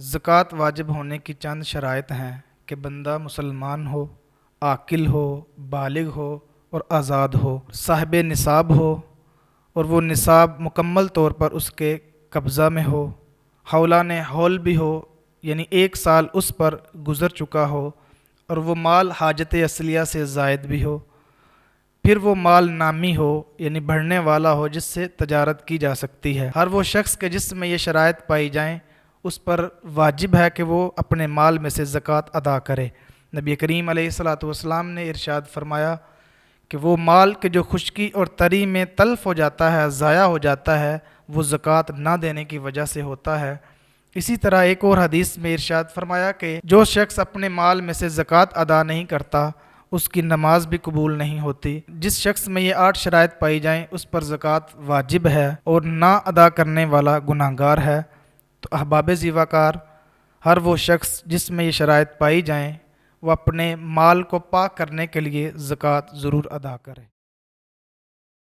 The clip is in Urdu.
زکوٰۃ واجب ہونے کی چند شرائط ہیں کہ بندہ مسلمان ہو، عاقل ہو، بالغ ہو اور آزاد ہو، صاحب نصاب ہو اور وہ نصاب مکمل طور پر اس کے قبضہ میں ہو، حولان حول بھی ہو یعنی 1 سال اس پر گزر چکا ہو، اور وہ مال حاجت اصلیہ سے زائد بھی ہو، پھر وہ مال نامی ہو یعنی بڑھنے والا ہو جس سے تجارت کی جا سکتی ہے۔ ہر وہ شخص کے جس میں یہ شرائط پائی جائیں اس پر واجب ہے کہ وہ اپنے مال میں سے زکوٰۃ ادا کرے۔ نبی کریم علیہ الصلاۃ والسلام نے ارشاد فرمایا کہ وہ مال کے جو خشکی اور تری میں تلف ہو جاتا ہے، ضائع ہو جاتا ہے، وہ زکوٰۃ نہ دینے کی وجہ سے ہوتا ہے۔ اسی طرح ایک اور حدیث میں ارشاد فرمایا کہ جو شخص اپنے مال میں سے زکوٰۃ ادا نہیں کرتا اس کی نماز بھی قبول نہیں ہوتی۔ جس شخص میں یہ 8 شرائط پائی جائیں اس پر زکوٰۃ واجب ہے اور نہ ادا کرنے والا گناہگار ہے۔ تو احباب زیوہ کار، ہر وہ شخص جس میں یہ شرائط پائی جائیں وہ اپنے مال کو پاک کرنے کے لیے زکوٰۃ ضرور ادا کرے۔